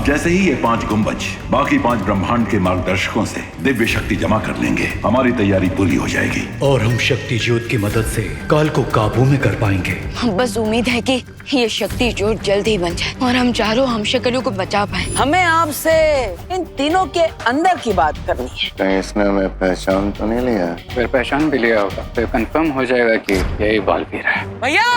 जैसे ही ये 5 गुंबज बाकी 5 ब्रह्मांड के मार्गदर्शकों से दिव्य शक्ति जमा कर लेंगे, हमारी तैयारी पूरी हो जाएगी और हम शक्ति ज्योत की मदद से काल को काबू में कर पाएंगे। बस उम्मीद है कि ये शक्ति ज्योत जल्द ही बन जाए और हम चारों हमशक्लों को बचा पाए। हमें आपसे इन तीनों के अंदर की बात करनी है। कहीं इसने हमें पहचान तो नहीं लिया? फिर पहचान भी लिया होगा तो कंफर्म हो जाएगा कि यही बालवीर है। भैया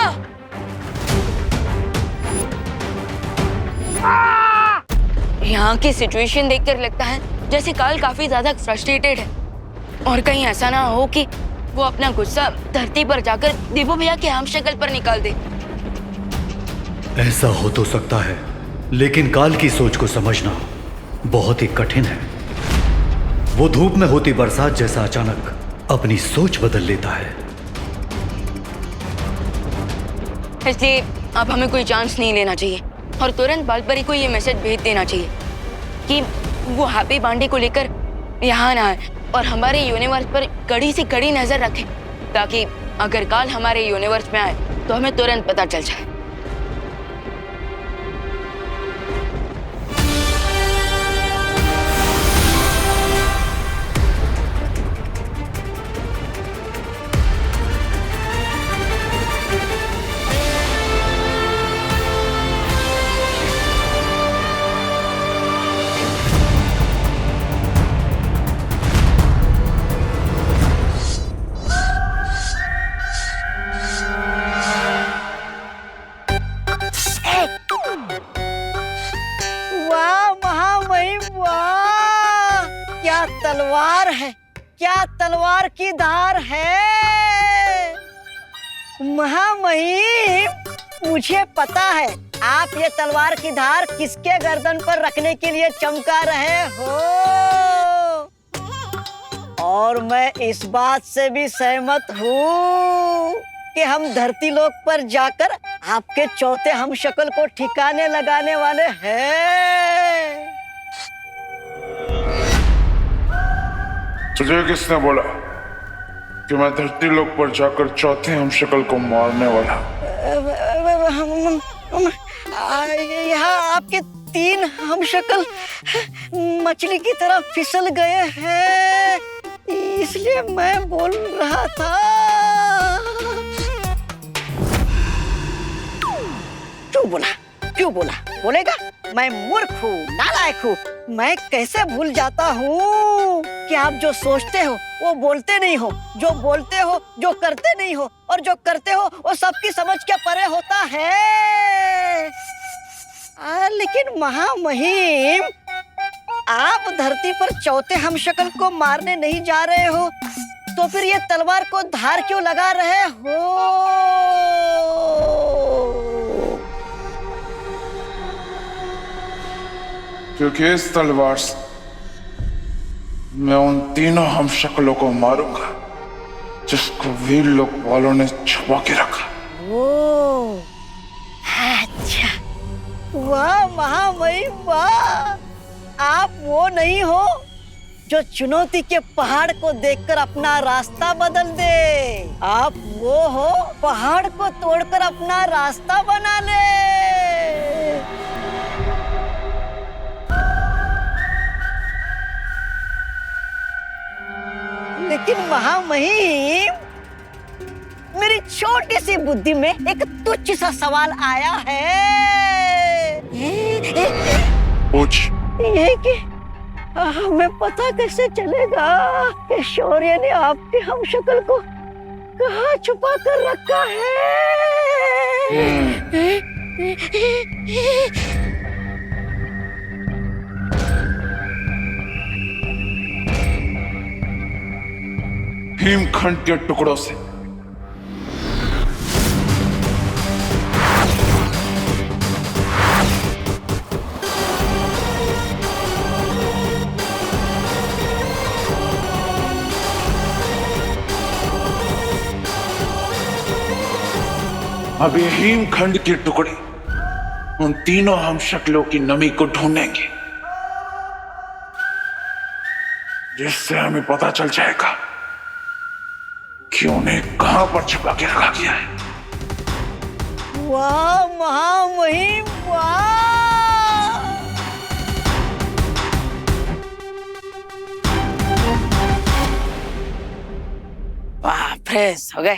यहाँ की सिचुएशन देखकर लगता है जैसे काल काफी ज्यादा फ्रस्ट्रेटेड है और कहीं ऐसा ना हो कि वो अपना गुस्सा धरती पर जाकर दीपू भैया के हमशक्ल पर निकाल दे। ऐसा हो तो सकता है, लेकिन काल की सोच को समझना बहुत ही कठिन है। वो धूप में होती बरसात जैसा अचानक अपनी सोच बदल लेता है। इसलिए अब हमें कोई चांस नहीं लेना चाहिए और तुरंत बालपरी को ये मैसेज भेज देना चाहिए कि वो हैप्पी पांडे को लेकर यहाँ ना आए और हमारे यूनिवर्स पर कड़ी से कड़ी नजर रखे, ताकि अगर काल हमारे यूनिवर्स में आए तो हमें तुरंत पता चल जाए। तलवार है, क्या तलवार की धार है। महामहिम, मुझे पता है आप ये तलवार की धार किसके गर्दन पर रखने के लिए चमका रहे हो, और मैं इस बात से भी सहमत हूँ कि हम धरती लोक पर जाकर आपके चौथे हमशक्ल को ठिकाने लगाने वाले हैं। तुझे किसने बोला कि मैं धरती लोक पर जाकर चौथे हमशक्ल को मारने वाला? यहाँ आपके 3 हमशक्ल मछली की तरह फिसल गए हैं, इसलिए मैं बोल रहा था। क्यों बोला? बोलेगा? मैं मूर्ख हूँ, नालायक हूँ। मैं कैसे भूल जाता हूँ कि आप जो सोचते हो वो बोलते नहीं हो, जो बोलते हो जो करते नहीं हो, और जो करते हो वो सबकी समझ के परे होता है। लेकिन महामहिम, आप धरती पर चौथे हमशक्ल को मारने नहीं जा रहे हो, तो फिर ये तलवार को धार क्यों लगा रहे हो? क्योंकि इस तलवार से मैं उन तीनों हमशक्लों को मारूंगा जिसको वीर लोक वालों ने छुपा के रखा। ओह, अच्छा, वाह महामहिम वाह। आप वो नहीं हो जो चुनौती के पहाड़ को देखकर अपना रास्ता बदल दे, आप वो हो पहाड़ को तोड़कर अपना रास्ता बना ले। लेकिन महामहिम, मेरी छोटी सी बुद्धि में एक तुच्छ सा सवाल आया है। पूछ। ये कि हमें पता कैसे चलेगा कि शौर्य ने आपके हमशक्ल को कहाँ छुपा कर रखा है? हिमखंड के टुकड़ों से। अब ये हिमखंड के टुकड़े उन तीनों हमशक्लों की नमी को ढूंढेंगे, जिससे हमें पता चल जाएगा कि उन्हें कहां पर छुपा के रखा गया है। वाह महामहिम वाह। फ्रेश हो गए।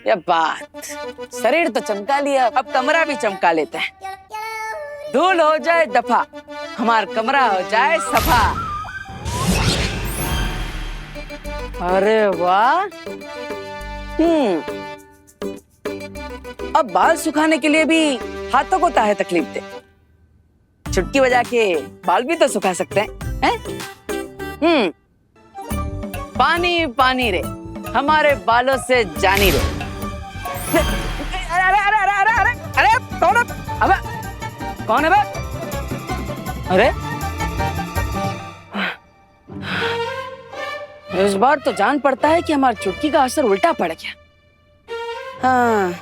ये बात, शरीर तो चमका लिया, अब कमरा भी चमका लेते हैं। धूल हो जाए दफा, हमार कमरा हो जाए सफा। अरे वाह। अब बाल सुखाने के लिए भी हाथों को ताहे तकलीफ दे, चुटकी बजा के बाल भी तो सुखा सकते हैं? पानी पानी रे, हमारे बालों से जानी रे। अरे अरे अरे अरे अरे अरे कौन है? अबे कौन है बे? अरे इस बार तो जान पड़ता है कि हमारी चुटकी का असर उल्टा पड़ गया। हाँ,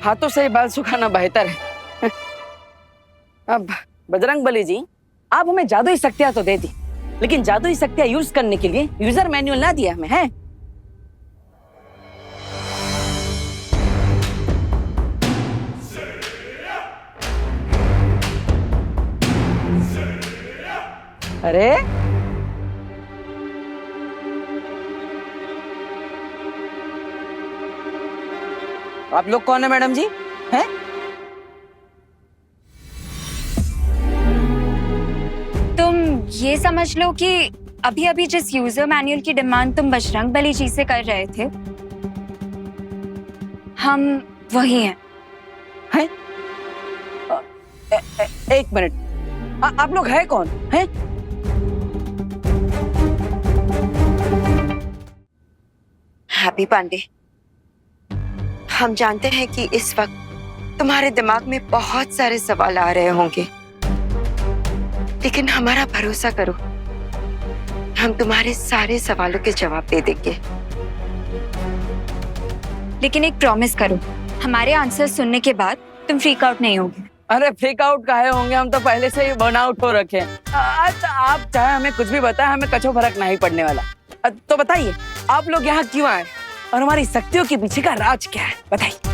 हाथों से ही बाल सुखाना बेहतर है। अब बजरंग बली जी, आप हमें जादुई शक्तियां तो दे दी, लेकिन जादुई शक्तियां यूज करने के लिए यूजर मैनुअल ना दिया हमें, है? अरे आप लोग कौन है मैडम जी? हैं? तुम ये समझ लो कि अभी अभी जिस यूजर मैनुअल की डिमांड तुम बजरंग बली जी से कर रहे थे, हम वही हैं। हैं? एक मिनट, आप लोग हैं कौन? हैं? हैप्पी पांडे, हम जानते हैं कि इस वक्त तुम्हारे दिमाग में बहुत सारे सवाल आ रहे होंगे, लेकिन हमारा भरोसा करो, हम तुम्हारे सारे सवालों के जवाब दे देंगे। लेकिन एक प्रॉमिस करो, हमारे आंसर सुनने के बाद तुम फ्रीक आउट नहीं होगे। अरे फ्रीक आउट काहे होंगे, हम तो पहले से ही बर्न आउट हो रखे हैं। अच्छा, आप चाहे हमें कुछ भी बताएं, हमें कछो फर्क नहीं पड़ने वाला। तो बताइए, आप लोग यहाँ क्यों आए और हमारी शक्तियों के पीछे का राज क्या है? बताइए।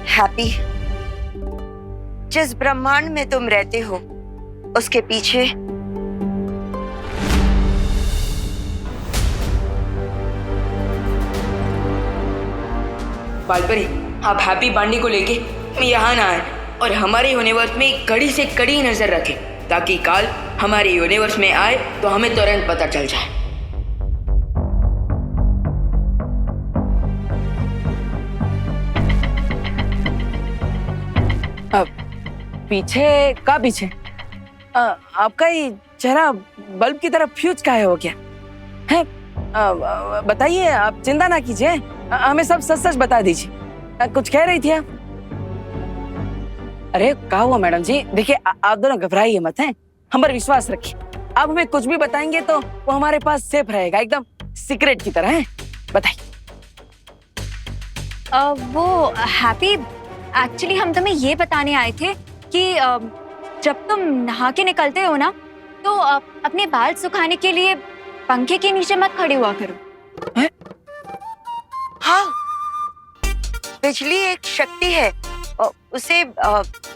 हैप्पी, जिस ब्रह्मांड में तुम रहते हो उसके पीछे बालपरी, आप हैप्पी पांडे को लेके यहाँ ना आए और हमारे यूनिवर्स में कड़ी से कड़ी नजर रखें, ताकि काल हमारे यूनिवर्स में आए तो हमें तुरंत पता चल जाए। अब पीछे का पीछे आपका ही चेहरा बल्ब की तरह फ्यूज काहे हो गया है? बताइए, आप चिंता ना कीजिए, हमें सब सच सच बता दीजिए। कुछ कह रही थी आप? अरे क्या हुआ मैडम जी? देखिए, आप दोनों घबराइए मत, हैं? हम पर विश्वास रखिए। आप हमें कुछ भी बताएंगे तो वो हमारे पास सेफ रहेगा, एकदम सीक्रेट की तरह, है? बताइए। वो हैप्पी, एक्चुअली हम तुम्हें ये बताने आए थे कि जब तुम नहा के निकलते हो ना, तो अपने बाल सुखाने के लिए पंखे के नीचे मत खड़े हुआ करो। है? हाँ, बिजली एक शक्ति है, उसे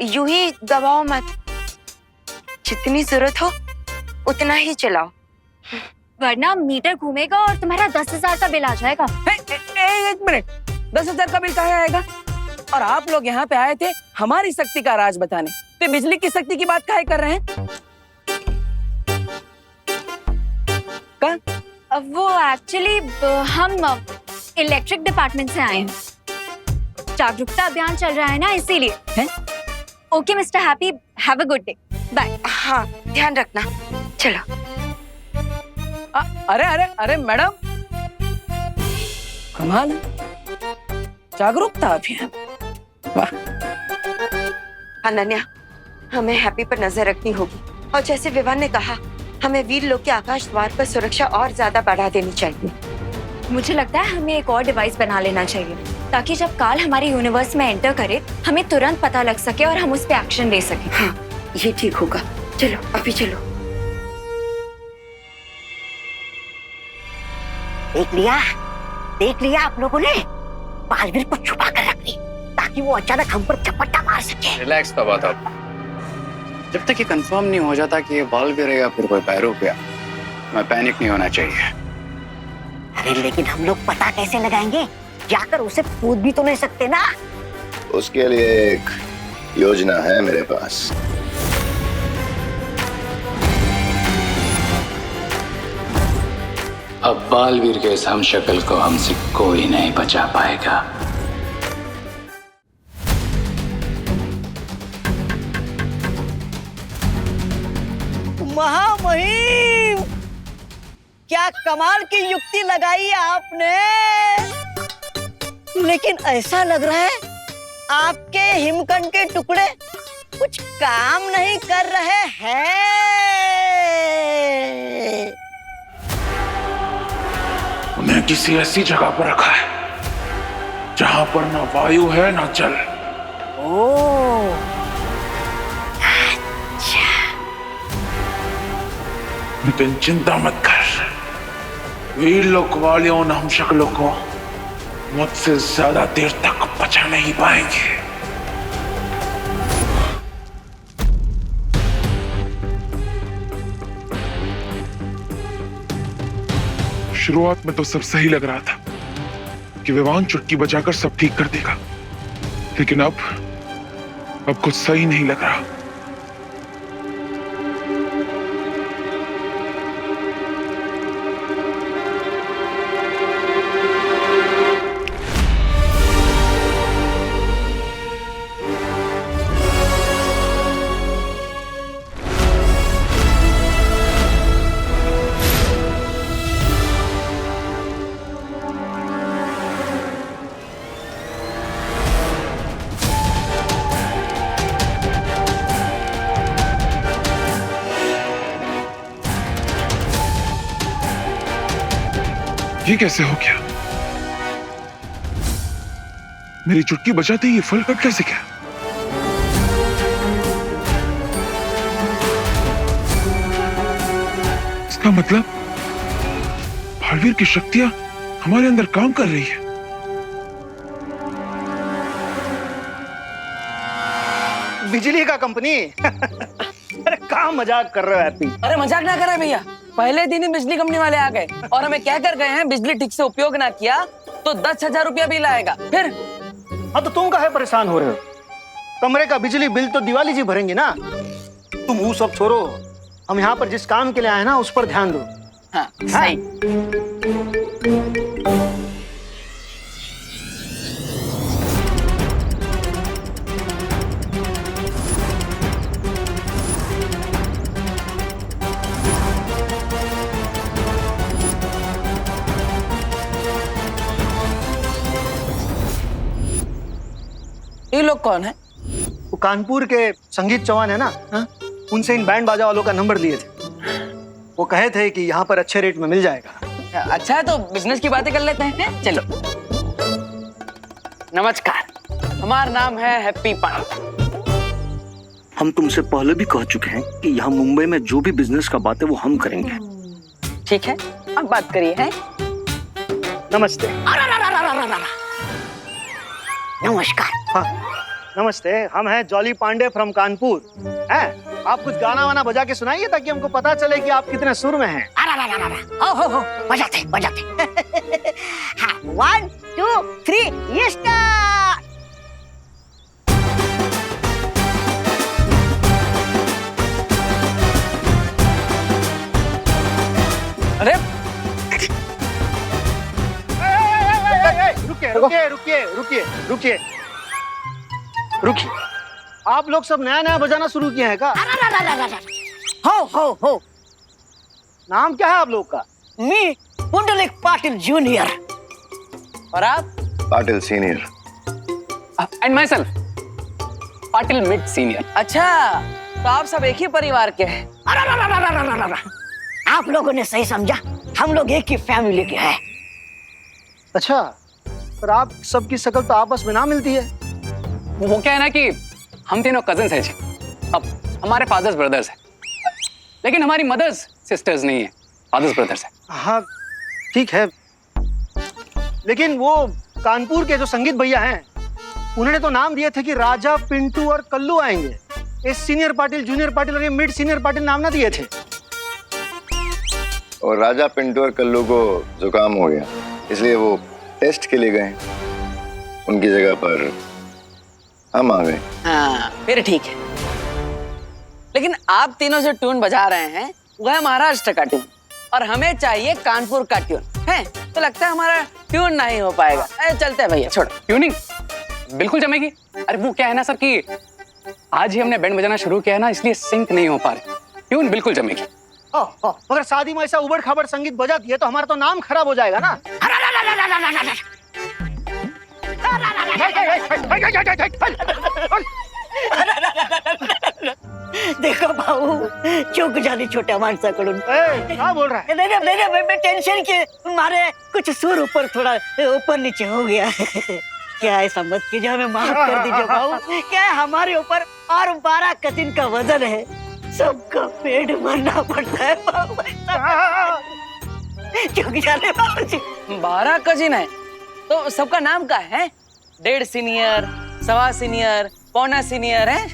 यूं ही दबाओ मत, जितनी जरूरत हो उतना ही चलाओ, वरना मीटर घूमेगा और तुम्हारा 10,000 का बिल आ जाएगा। एक मिनट, 10,000 का बिल कहाँ आएगा? और आप लोग यहाँ पे आए थे हमारी शक्ति का राज बताने, तो बिजली की शक्ति की बात काहे कर रहे हैं? वो एक्चुअली हम इलेक्ट्रिक डिपार्टमेंट से आए हैं, जागरूकता अभियान चल रहा है ना, इसीलिए। हैं? Okay mister Happy, have a good day, bye. हाँ, ध्यान रखना, चलो। अरे अरे अरे मैडम, कमाल, जागरूकता अभियान, वाह। अनन्या, हमें हैप्पी पर नजर रखनी होगी, और जैसे विवान ने कहा, हमें वीर लोक के आकाश द्वार पर सुरक्षा और ज्यादा बढ़ा देनी चाहिए। मुझे लगता है हमें एक और डिवाइस बना लेना चाहिए, ताकि जब काल हमारे यूनिवर्स में एंटर करे, हमें तुरंत पता लग सके और हम उस पर एक्शन ले सके। हाँ, ये ठीक होगा। चलो, अभी चलो। देख लिया आप लोगों ने, बालवीर को छुपा कर रख ली, ताकि वो अचानक हम पर झपट्टा मार सके। रिलैक्स तो बात आप। जब तक ये कंफर्म नहीं हो जाता कि ये बॉल गिरेगा फिर कोई पैरों पे, मैं पैनिक नहीं होना चाहिए। अरे लेकिन हम लोग पता कैसे लगाएंगे? जाकर उसे पूछ भी तो नहीं सकते ना। उसके लिए एक योजना है मेरे पास। अब बालवीर के इस हमशक्ल को हमसे कोई नहीं बचा पाएगा। महामहिम, क्या कमाल की युक्ति लगाई है आपने। लेकिन ऐसा लग रहा है आपके हिमकंड के टुकड़े कुछ काम नहीं कर रहे हैं। उन्हें किसी ऐसी जगह पर रखा है जहां पर ना वायु है ना जल। ओह, लेकिन चिंता मत कर, वीर लोक वालियों उन हमशक्लों को मुझसे ज्यादा देर तक बचा नहीं पाएंगे। शुरुआत में तो सब सही लग रहा था कि विवान चुटकी बजाकर सब ठीक कर देगा, लेकिन अब कुछ सही नहीं लग रहा। ये कैसे हो गया? मेरी चुटकी बजाते ही ये फल कट कैसे गया? इसका मतलब बालवीर की शक्तियां हमारे अंदर काम कर रही है। बिजली का कंपनी। अरे कहाँ मजाक कर रहे हो हैप्पी? अरे मजाक ना करे भैया, पहले दिन ही बिजली कंपनी वाले आ गए और हमें कह कर गए हैं बिजली ठीक से उपयोग ना किया तो 10,000 रुपया बिल आएगा। फिर हाँ तो तुम काहे परेशान हो रहे हो? कमरे का बिजली बिल तो दिवाली जी भरेंगे ना। तुम वो सब छोड़ो, हम यहाँ पर जिस काम के लिए आए ना उस पर ध्यान दो। हाँ सही। ये लोग कौन है? वो कानपुर के संगीत चौहान है ना, हाँ? उनसे इन बैंड बाजा वालों का नंबर लिए थे। वो कहे थे कि यहाँ पर अच्छे रेट में मिल जाएगा। अच्छा है तो बिजनेस की बातें कर लेते हैं। चलो। नमस्कार, हमारा नाम है हैप्पी पांडे। हम तुमसे पहले भी कह चुके हैं कि यहाँ मुंबई में जो भी बिजनेस का बात है वो हम करेंगे। ठीक है, अब बात करिए। हैं? नमस्ते। नमस्कार। हाँ नमस्ते, हम हैं जॉली पांडे फ्रॉम कानपुर। हैं? आप कुछ गाना वाना बजा के सुनाइए ताकि हमको पता चले कि आप कितने सुर में हैं। हो बजाते बजाते। हाँ 1 2 3 ये स्टार्ट। अरे रुकिए। आप लोग सब नया नया बजाना शुरू किए हैं का? हो नाम क्या है आप लोग का? मी पुंडलिक पाटिल जूनियर। और आप? Patil senior. And my self Patil mid senior. अच्छा, तो आप सब एक ही परिवार के हैं। आप लोगों ने सही समझा, हम लोग एक ही फैमिली के हैं। अच्छा, पर आप सबकी शक्ल तो आपस में ना मिलती है। वो क्या है ना कि हम तीनों कजिन्स हैं जी। अब हमारे फादर्स ब्रदर्स हैं, लेकिन हमारी मदर्स सिस्टर्स नहीं है, फादर्स ब्रदर्स हैं। हाँ ठीक है, लेकिन वो कानपुर के जो संगीत भैया हैं उन्होंने तो नाम दिए थे कि राजा, पिंटू और कल्लू आएंगे। ये सीनियर पाटिल, जूनियर पाटिल और ये मिड सीनियर पाटिल नाम ना दिए थे। और राजा, पिंटू और कल्लू को जुकाम हो गया, इसलिए वो टेस्ट के लिए गए। उनकी जगह पर हम आ गए। हाँ फिर ठीक है, लेकिन आप तीनों जो ट्यून बजा रहे हैं वह है महाराष्ट्र का ट्यून और हमें चाहिए कानपुर का ट्यून है, तो लगता है हमारा ट्यून नहीं हो पाएगा। चलते हैं भैया, छोड़ो। ट्यूनिंग बिल्कुल जमेगी। अरे वो क्या है ना सर कि आज ही हमने बैंड बजाना शुरू किया है ना, इसलिए सिंक नहीं हो पा रहे। ट्यून बिल्कुल जमेगी। मगर शादी में ऐसा उबड़ खाबड़ संगीत बजा दिए तो हमारा तो नाम खराब हो जाएगा ना। देखो भाऊ, चूक झाली छोट्या माणसाकडून। क्या बोल रहा है? नहीं, मैं टेंशन के मारे कुछ सुर ऊपर थोड़ा ऊपर नीचे हो गया। क्या ऐसा मत कीजिए, हमें माफ कर दीजिए भाऊ। क्या है, हमारे ऊपर और 12 कजिन का वजन है, सबका पेट भरना पड़ता है भाऊ। चूक झाले भाऊ जी। 12 कजिन है तो सबका नाम क्या है? 1.5 सीनियर, 1.25 सीनियर, पौना सीनियर है।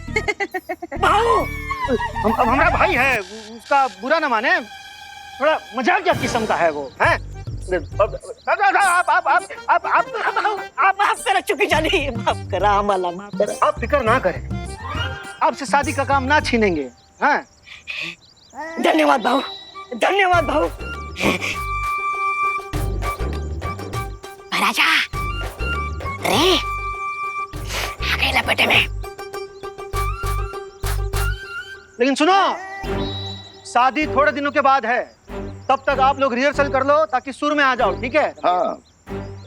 भाऊ हमारा भाई है, उसका बुरा न माने, थोड़ा मजाकिया किस्म का है वो है। आप माफ करा, चुकी जानी माफ करा, हमारा माफ करा। आप फिक्र ना करें, आपसे शादी का काम ना छीनेंगे। हाँ धन्यवाद भाऊ, धन्यवाद भाऊ। राजा रे आ गए लपेटे में। लेकिन सुनो, शादी थोड़े दिनों के बाद है, तब तक आप लोग रिहर्सल कर लो ताकि सुर में आ जाओ, ठीक है? हाँ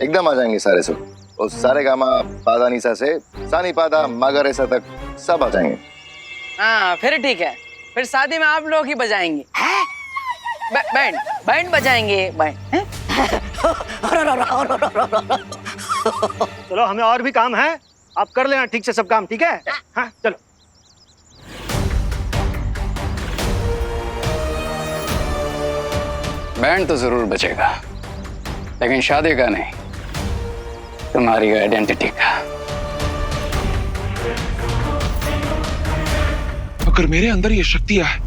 एकदम आ जाएंगे सारे सुर, और सारे गामा पादा निसा से सानी पादा मागा रेसा तक सब आ जाएंगे। हाँ फिर ठीक है, फिर शादी में आप लोग ही बजाएंगे। बैंड बजाएंगे, बैंड। चलो, हमें और भी काम है, आप कर लेना ठीक से सब काम, ठीक है? हाँ चलो। बैंड तो जरूर बचेगा, लेकिन शादी का नहीं, तुम्हारी आइडेंटिटी का। अगर मेरे अंदर ये शक्तियां है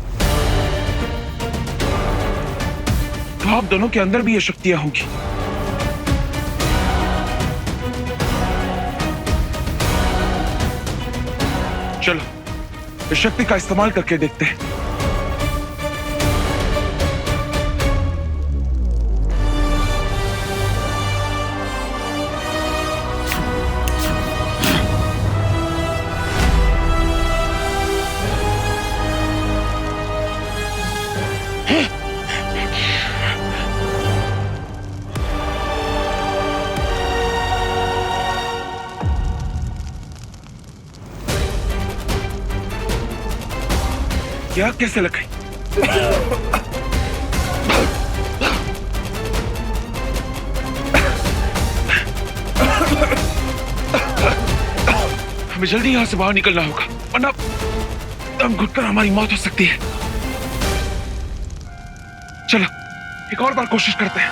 तो आप दोनों के अंदर भी ये शक्तियां होंगी। चलो इस शक्ति का इस्तेमाल करके देखते हैं। क्या कैसे लगाई? हमें जल्दी यहां से बाहर निकलना होगा, वरना दम घुटकर हमारी मौत हो सकती है। चलो एक और बार कोशिश करते हैं।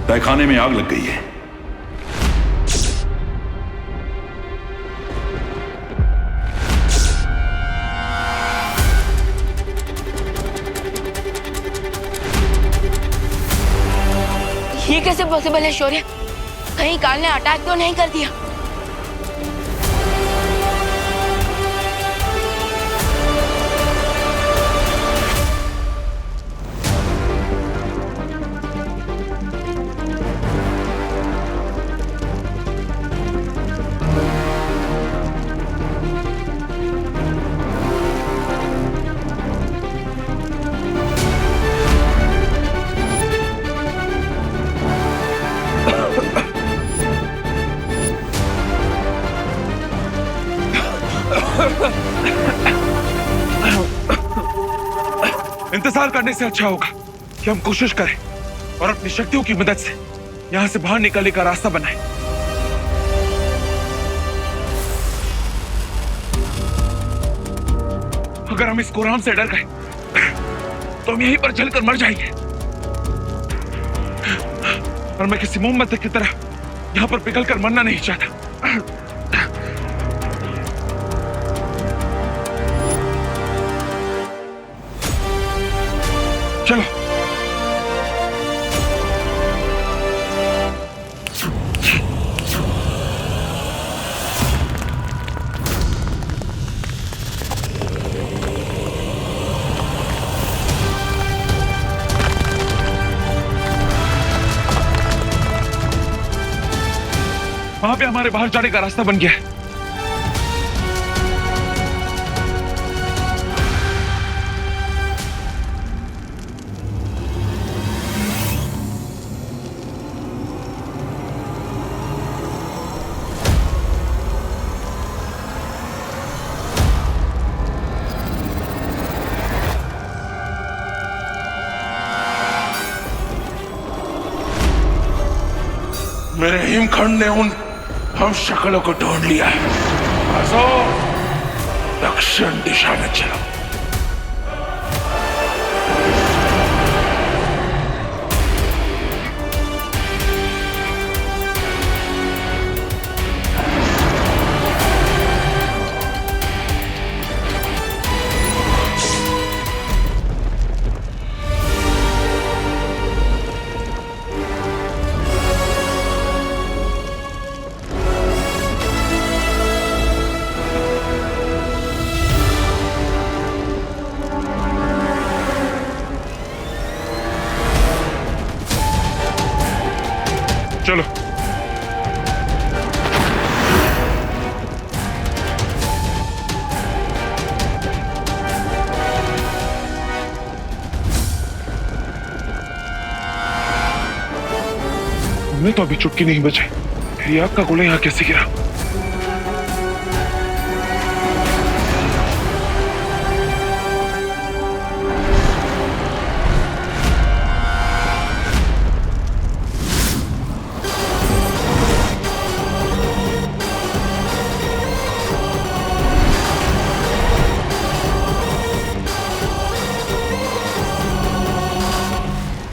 तहखाने में आग लग गई है। ये कैसे पॉसिबल है शौर्य? कहीं काल ने अटैक तो नहीं कर दिया? इंतजार करने से अच्छा होगा कि हम कोशिश करें और अपनी शक्तियों की मदद से यहां से बाहर निकलने का रास्ता बनाएं। अगर हम इस कुरान से डर गए तो हम यहीं पर जलकर मर जाएंगे। और मैं किसी मोमबत्ती की तरह यहां पर पिघलकर मरना नहीं चाहता। चलो वहां पे हमारे बाहर जाने का रास्ता बन गया है। मेरे हिमखंड ने उन हम शक्लों को ढूंढ लिया है। आजो दक्षिण दिशा में चलो। चलो हमें तो अभी चुटकी नहीं बचे, फिर आग का गोला यहाँ कैसे गिरा?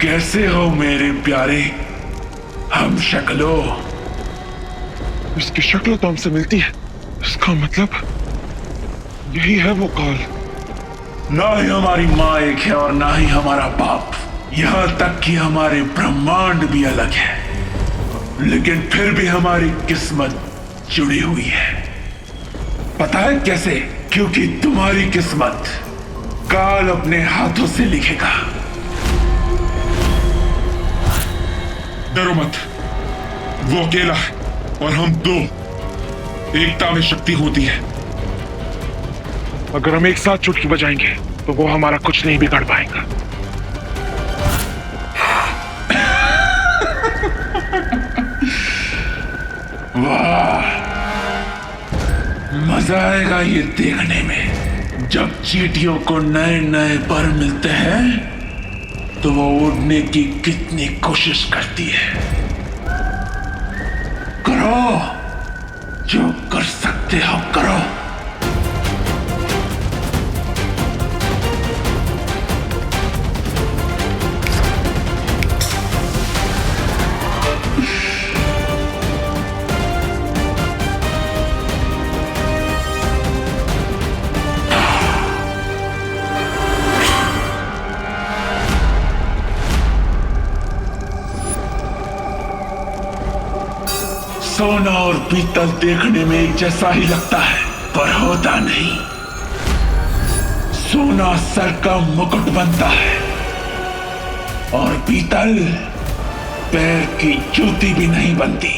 कैसे हो मेरे प्यारे हम शक्लों? इसकी शक्ल तो हमसे मिलती है, इसका मतलब यही है वो काल। ना ही हमारी माँ एक है और ना ही हमारा बाप, यहाँ तक कि हमारे ब्रह्मांड भी अलग है, लेकिन फिर भी हमारी किस्मत जुड़ी हुई है। पता है कैसे? क्योंकि तुम्हारी किस्मत काल अपने हाथों से लिखेगा। डरो मत, वो अकेला है और हम दो। एकता में शक्ति होती है। अगर हम एक साथ चुटकी बजाएंगे तो वो हमारा कुछ नहीं बिगाड़ पाएगा। वाह, मजा आएगा ये देखने में। जब चींटियों को नए नए पर मिलते हैं तो वो उड़ने की कितनी कोशिश करती है। करो जो कर सकते हो करो। सोना और पीतल देखने में एक जैसा ही लगता है, पर होता नहीं। सोना सर का मुकुट बनता है और पीतल पैर की जूती भी नहीं बनती।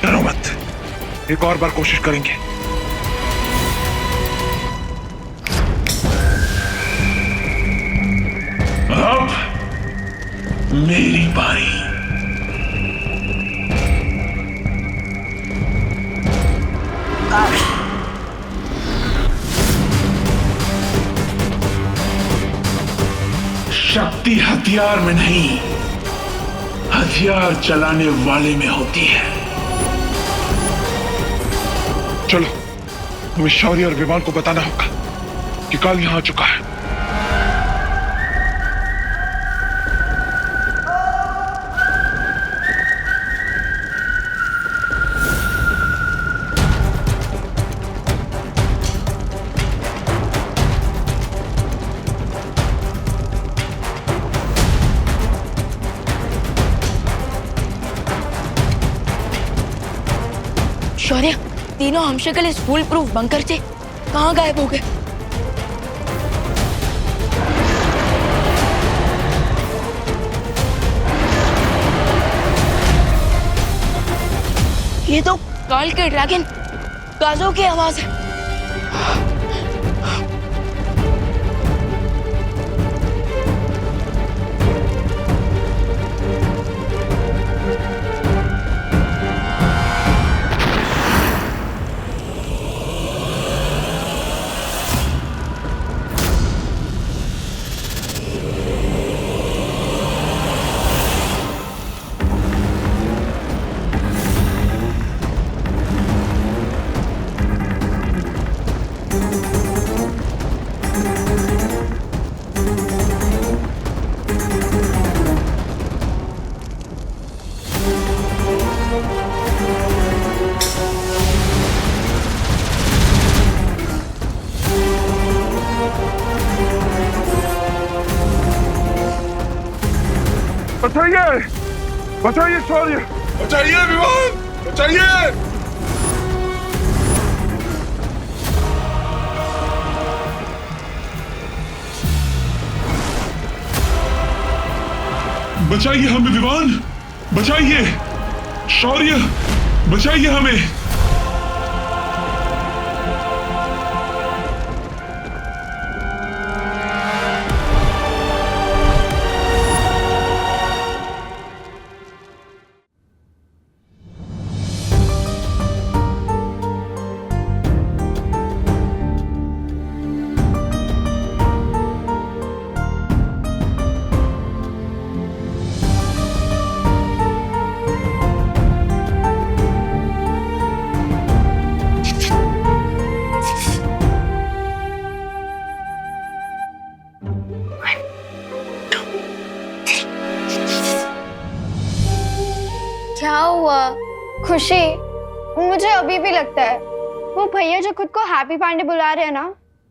डरो मत, एक और बार कोशिश करेंगे। अब मेरी बारी। शक्ति हथियार में नहीं, हथियार चलाने वाले में होती है। चलो, हमें शौर्य और विमान को बताना होगा कि काल यहां आ चुका है। शौर्य, तीनों हमशक्ल इस फूल प्रूफ बंकर से कहाँ गायब हो गए? ये तो काल के ड्रैगन काजो की आवाज है। बचाइए! बचाइए शौर्य! बचाइए विमान! बचाइए! बचाइए हमें विमान! बचाइए! शौर्य! बचाइए हमें! क्या हुआ? खुशी, मुझे अभी भी लगता है वो भैया जो खुद को हैप्पी पांडे बुला रहे हैं ना,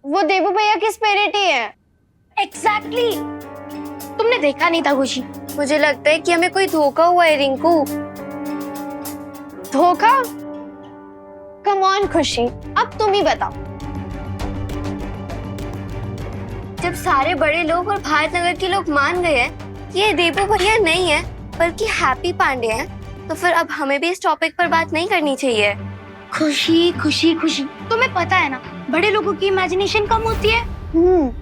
वो देवू भैया की स्पिरिट ही है। एग्जैक्टली। तुमने देखा नहीं था खुशी? मुझे लगता है कि हमें कोई धोखा हुआ है रिंकू। धोखा? कम ऑन खुशी, अब तुम ही बताओ। जब सारे बड़े लोग और भारत नगर के लोग मान गए हैं कि ये देवू भैया नहीं है बल्कि हैप्पी पांडे हैं, तो फिर अब हमें भी इस टॉपिक पर बात नहीं करनी चाहिए। खुशी खुशी खुशी, तुम्हें पता है ना बड़े लोगों की इमेजिनेशन कम होती है।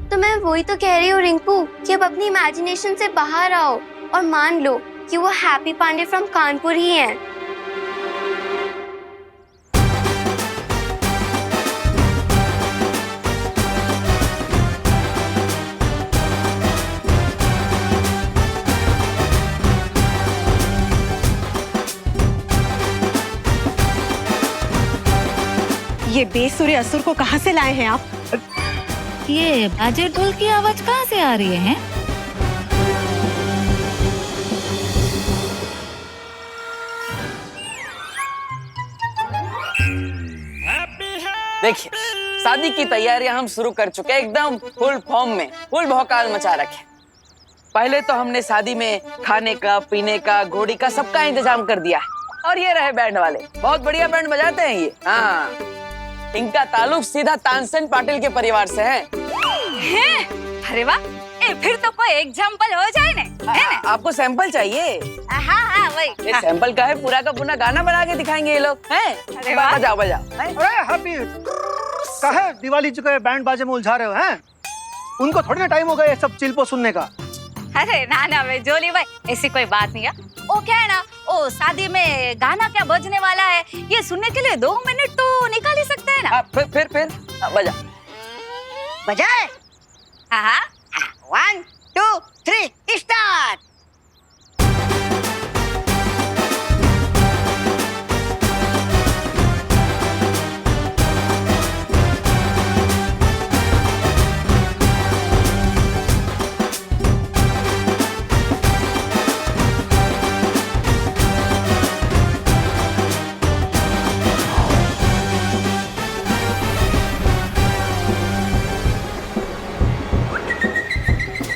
तो मैं वही तो कह रही हूँ रिंकू कि अब अपनी इमेजिनेशन से बाहर आओ और मान लो कि वो हैप्पी पांडे फ्रॉम कानपुर ही हैं। ये बेसुरे असुर को कहाँ से लाए हैं आप? ये बाजे ढोल की आवाज कहाँ से आ रही है? देखिए, शादी की तैयारियां हम शुरू कर चुके हैं, एकदम फुल फॉर्म में, फुल भौकाल मचा रखे। पहले तो हमने शादी में खाने का, पीने का, घोड़ी का सबका इंतजाम कर दिया है। और ये रहे बैंड वाले, बहुत बढ़िया बैंड बजाते हैं ये। हाँ, इनका ताल्लुक सीधा तानसेन पाटिल के परिवार से है। अरे वाह, फिर तो कोई एग्जाम्पल हो जाए ना, है ना? आपको सैंपल चाहिए? हाँ हाँ वही। ये सैंपल का है, पूरा का पूरा गाना बना के दिखाएंगे ये लोग। हैं? अरे वाह। बजाओ बजाओ। अरे हैप्पी, काहे दिवाली जी को बैंड बाजे में उलझा रहे हो? हैं? उनको थोड़ी ना टाइम हो गया ये सब चिल्पो सुनने का। अरे ना ना भाई जोली भाई, ऐसी कोई बात नहीं है। वो क्या है ना, वो शादी में गाना क्या बजने वाला है ये सुनने के लिए 2 मिनट तो निकाल ही सकते हैं ना। फिर बजा। बजाए? हाँ 1 2 3 स्टार्ट।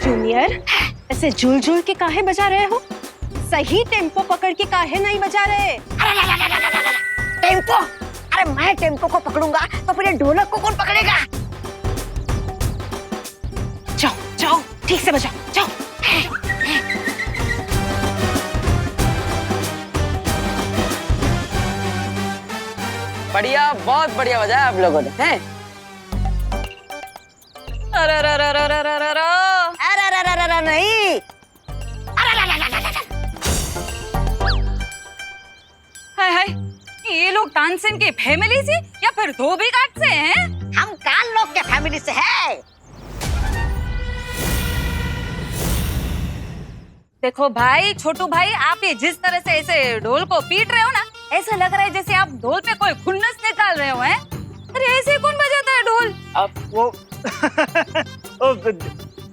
जूनियर, ऐसे झूल झूल के काहे बजा रहे हो? सही टेम्पो पकड़ के काहे नहीं बजा रहे? टेम्पो? अरे मैं टेम्पो को पकड़ूंगा तो फिर ये ढोलक को कौन पकड़ेगा? जाओ जाओ, ठीक से बजाओ, जाओ। बढ़िया, बहुत बढ़िया बजाया आप लोगों ने, हैं? अरे नहीं। हाय हाय, ये लोग तानसेन की फैमिली से या फिर धोबी घाट से हैं? हम काल लोग के फैमिली से है। देखो भाई, छोटू भाई, आप ये जिस तरह से ऐसे ढोल को पीट रहे हो ना, ऐसा लग रहा है जैसे आप ढोल पे कोई खुन्नस निकाल रहे हो, हैं? अरे ऐसे कौन बजाता है ढोल? अब वो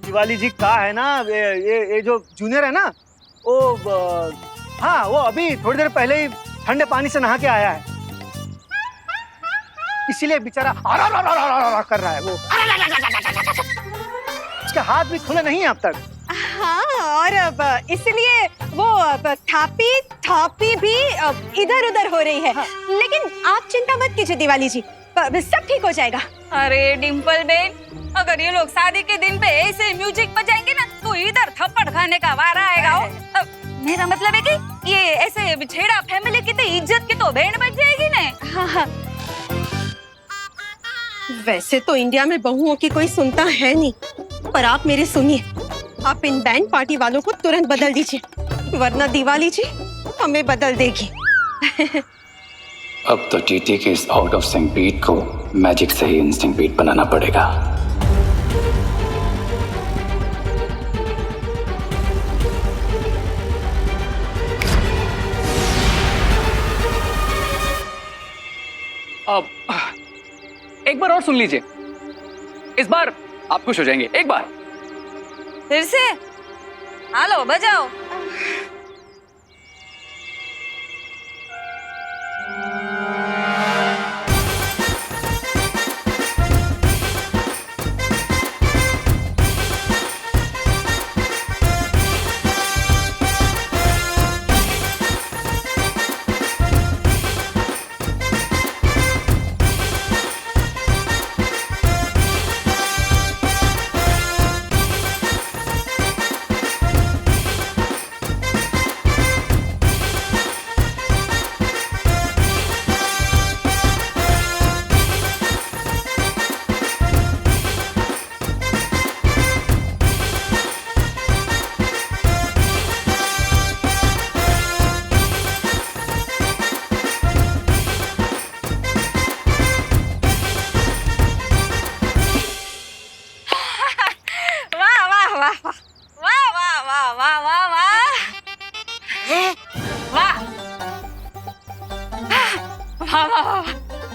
दिवाली जी का है ना, ये जो जूनियर है ना, वो हाँ, वो अभी थोड़ी देर पहले ही ठंडे पानी से नहा के आया है, इसीलिए बेचारा कर रहा है। वो उसके हाथ भी खुले नहीं है अब तक। हाँ, और अब इसलिए वो थापी थापी भी इधर उधर हो रही है। हाँ। लेकिन आप चिंता मत कीजिए दिवाली जी, सब ठीक हो जाएगा। अरे डिम्पल बेन, अगर ये लोग शादी के दिन पे ऐसे म्यूजिक बजाएंगे ना, तो इधर थप्पड़ खाने का वारा आएगा। मेरा मतलब है कि ये ऐसे छेड़ा फैमिली की तो इज्जत की तो बैंड बज जाएगी ना। हाँ हाँ, वैसे तो इंडिया में बहुओं की कोई सुनता है नहीं, पर आप मेरी सुनिए, आप इन बैंड पार्टी वालों को तुरंत बदल दीजिए, वरना दिवाली जी हमें बदल देगी। अब तो टीटी के इस आउट ऑफ सिंक बीट को मैजिक से ही इंस्टिंक्ट बीट बनाना पड़ेगा। अब एक बार और सुन लीजिए, इस बार आप खुश हो जाएंगे। एक बार फिर से हेलो बजाओ।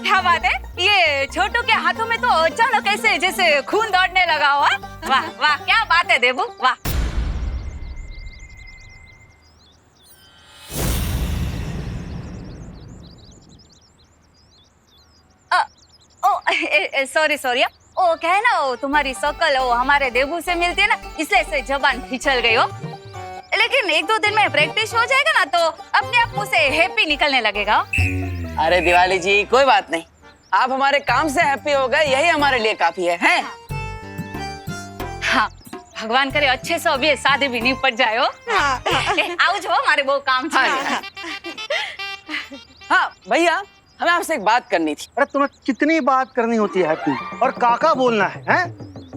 क्या बात है, ये छोटू के हाथों में तो अचानक ऐसे जैसे खून दौड़ने लगा हुआ। वाह वाह, क्या बात है देबू, वाह। सॉरी सॉरी, ओ क्या है ना, वो तुम्हारी शक्ल वो हमारे देबू से मिलती है ना, इसलिए से जबान फिसल गई हो। लेकिन एक दो दिन में प्रैक्टिस हो जाएगा ना, तो अपने आप मुंह से हैप्पी निकलने लगेगा। अरे दिवाली जी, कोई बात नहीं, आप हमारे काम से हैप्पी हो गए, यही हमारे लिए काफी है, हैं? हाँ, भगवान करे अच्छे से अभी शादी भी निपट जाए हो। आओ जो हमारे वो काम था। हाँ भैया, हमें आपसे एक बात करनी थी। अरे तुम्हें कितनी बात करनी होती है हैप्पी, और काका बोलना है, हैं?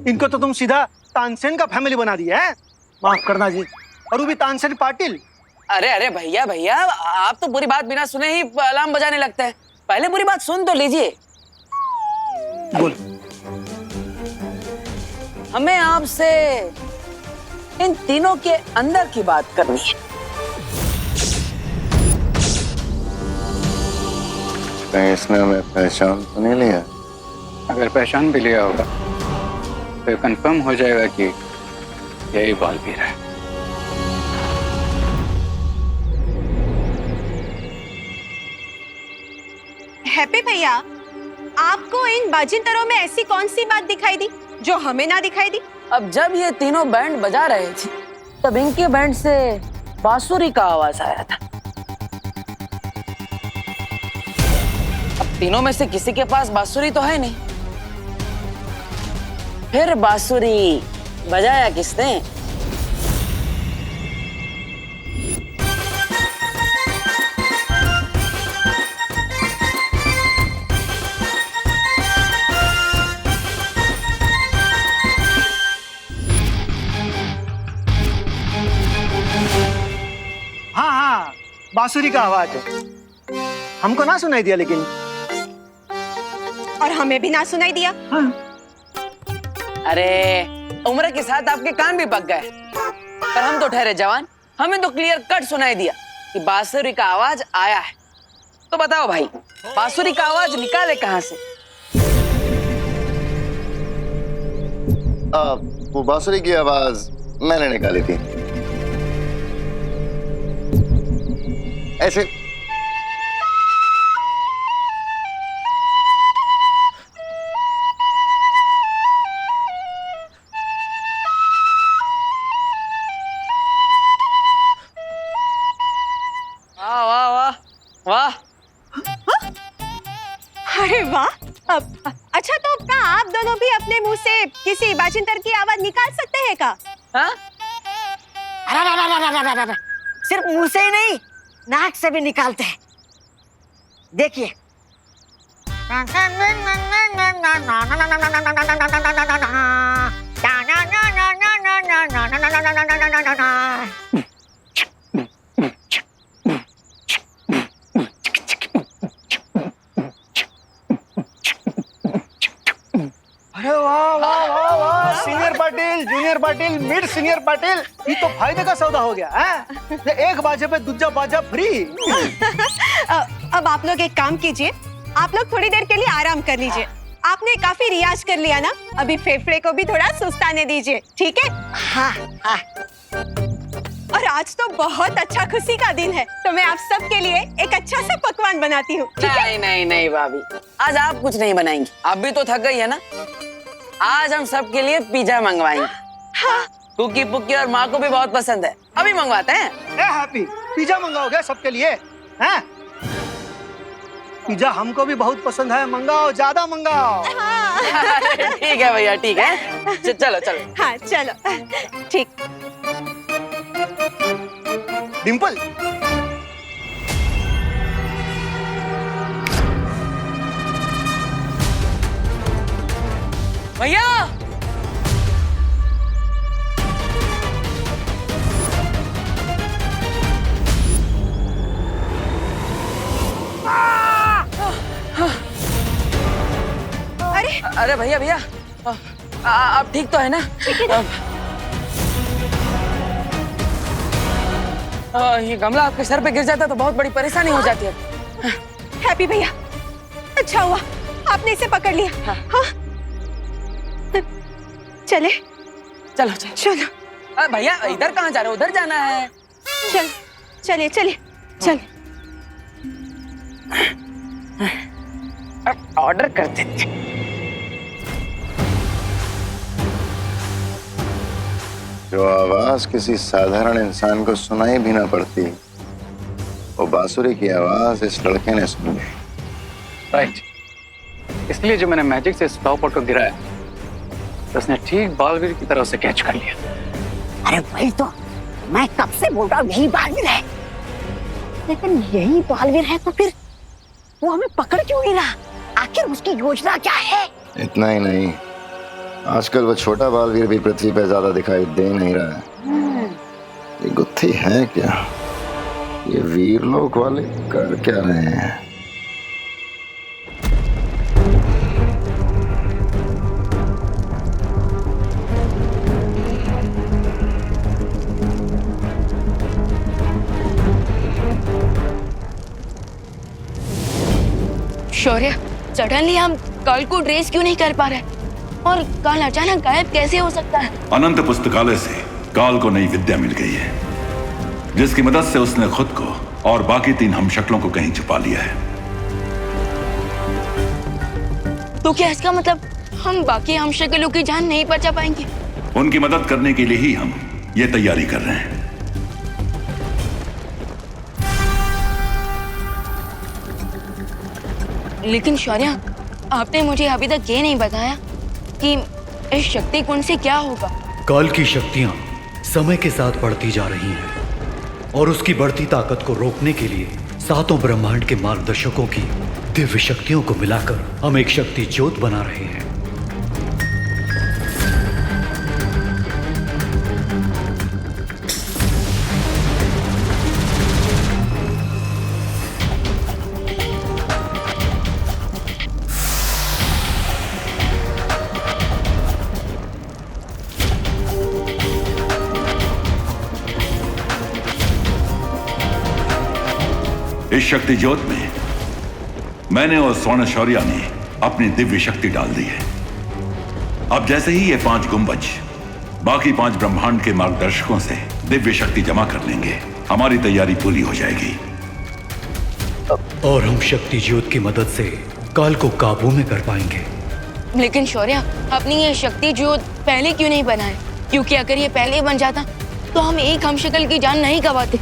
इनको तो तुम सीधा तानसेन का फैमिली बना दिया है। माफ करना जी, और वो भी तानसेन पाटिल। अरे अरे भैया भैया, आप तो बुरी बात बिना सुने ही अलार्म बजाने लगते हैं, पहले बुरी बात सुन तो लीजिए। बोल। हमें आपसे इन तीनों के अंदर की बात करनी है। कहीं इसने हमें पहचान तो नहीं लिया? अगर पहचान भी लिया होगा तो कंफर्म हो जाएगा कि यही बालवीर है। हैप्पी भैया, आपको इन बाजिंदरों में ऐसी कौन सी बात दिखाई दी जो हमें ना दिखाई दी। अब जब ये तीनों बैंड बजा रहे थे तब इनके बैंड से बांसुरी का आवाज आया था। अब तीनों में से किसी के पास बांसुरी तो है नहीं, फिर बांसुरी बजाया किसने? हाँ हाँ, बांसुरी का आवाज है। हमको ना सुनाई दिया लेकिन। और हमें भी ना सुनाई दिया। हाँ। अरे उम्र के साथ आपके कान भी पक गए, पर हम तो ठहरे जवान, हमें तो क्लियर कट सुनाई दिया कि बांसुरी का आवाज आया है। तो बताओ भाई, बांसुरी का आवाज निकाले कहाँ से? वो बांसुरी की आवाज मैंने निकाली थी। ऐसे वाह वाह वाह वाह। अरे वाह। अच्छा, तो क्या आप दोनों भी अपने मुंह से किसी बाजिंतर की आवाज निकाल सकते हैं का? हाँ? अरे सिर्फ मुंह से ही नहीं, नाक से भी निकालते हैं। देखिए। अरे वाह वाह वाह वाह, senior Patil, junior Patil, mid senior Patil, ये तो फायदे का सौदा हो गया है। ये एक बाजे पे दूसरा बाजा फ्री। अब आप लोग एक काम कीजिए, आप लोग थोड़ी देर के लिए आराम कर लीजिए। आपने काफी रियाज कर लिया ना, अभी फेफड़े को भी थोड़ा सुस्ताने दीजिए, ठीक है? हाँ हाँ। और आज तो बहुत अच्छा खुशी का दिन है, तो मैं आप सबके लिए एक अच्छा सा पकवान बनाती हूँ। नहीं नहीं नहीं भाभी, आज आप कुछ नहीं बनाएंगी, आप भी तो थक गई है ना। आज हम सबके लिए पिज्जा मंगवाएंगे। हाँ। कुकी पुक्की और माँ को भी बहुत पसंद है, अभी मंगवाते हैं। हैप्पी, पिज्जा मंगाओगे सबके लिए? हैं? पिज्जा हमको भी बहुत पसंद है, मंगाओ, ज्यादा मंगाओ। ठीक है भैया, ठीक है, चलो चलो। हाँ चलो, ठीक। डिम्पल, भैया अरे भैया भैया, आप ठीक तो है ना? ये गमला आपके सर पे गिर जाता तो बहुत बड़ी परेशानी हो जाती है। हैप्पी भैया, अच्छा हुआ आपने इसे पकड़ लिया। हाँ। चले, चलो चलो चलो। भैया इधर कहाँ जा रहे हो? उधर जाना है। चल चलिए चलिए चल। अब ऑर्डर कर देते। जो आवाज किसी साधारण इंसान को सुनाई भी ना पड़ती, वो बांसुरी की आवाज इस लड़के ने सुनी। राइट, इसलिए जो मैंने मैजिक से स्टॉप आउट को गिराया तो उसने ठीक बालवीर की तरह से कैच कर लिया। अरे वही तो मैं कब से बोल रहा हूँ, यही बालवीर है। लेकिन यही बालवीर है तो फिर वो हमें पकड़ क्यों नहीं रहा? आखिर उसकी योजना क्या है? इतना ही नहीं, आजकल वो छोटा बालवीर भी पृथ्वी पे ज्यादा दिखाई दे नहीं रहा है। ये गुत्थी है क्या? ये वीरलोक वाले कर क्या रहे हैं? शौर्य, सडनली हम कल को ड्रेस क्यों नहीं कर पा रहे? और कल अचानक गायब कैसे हो सकता है? अनंत पुस्तकालय से काल को नई विद्या मिल गई है, जिसकी मदद से उसने खुद को और बाकी 3 हमशक्लों को कहीं छुपा लिया है। तो क्या इसका मतलब हम बाकी हम शक्लों की जान नहीं बचा पाएंगे। उनकी मदद करने के लिए ही हम ये तैयारी कर रहे हैं। लेकिन शौर्य, आपने मुझे अभी तक ये नहीं बताया कि इस शक्ति कुंड से क्या होगा। काल की शक्तियां समय के साथ बढ़ती जा रही हैं और उसकी बढ़ती ताकत को रोकने के लिए सातों ब्रह्मांड के मार्गदर्शकों की दिव्य शक्तियों को मिलाकर हम एक शक्ति ज्योत बना रहे हैं। इस शक्ति ज्योत में मैंने और स्वर्ण शौर्या ने अपनी दिव्य शक्ति डाल दी है। अब जैसे ही ये 5 गुंबज बाकी 5 ब्रह्मांड के मार्गदर्शकों से दिव्य शक्ति जमा कर लेंगे, हमारी तैयारी पूरी हो जाएगी और हम शक्ति ज्योत की मदद से काल को काबू में कर पाएंगे। लेकिन शौर्य, अपनी ये शक्ति ज्योत पहले क्यों नहीं बनाए? क्योंकि अगर ये पहले बन जाता तो हम एक हमशक्ल की जान नहीं गंवाते।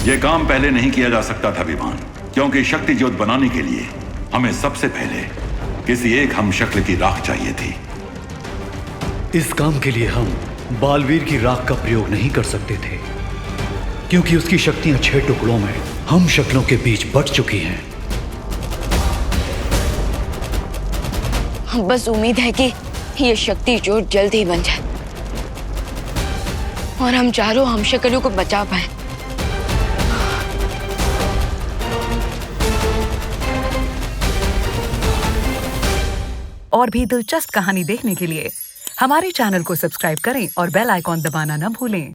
यह काम पहले नहीं किया जा सकता था विमान, क्योंकि शक्ति ज्योत बनाने के लिए हमें सबसे पहले किसी एक हमशक्ल की राख चाहिए थी। इस काम के लिए हम बालवीर की राख का प्रयोग नहीं कर सकते थे, क्योंकि उसकी शक्तियां 6 टुकड़ों में हम शक्लों के बीच बट चुकी हैं। बस उम्मीद है कि ये शक्ति ज्योत जल्द ही बन जाए और हम चारों हमशक्लों को बचा पाए। और भी दिलचस्प कहानी देखने के लिए हमारे चैनल को सब्सक्राइब करें और बेल आइकॉन दबाना न भूलें।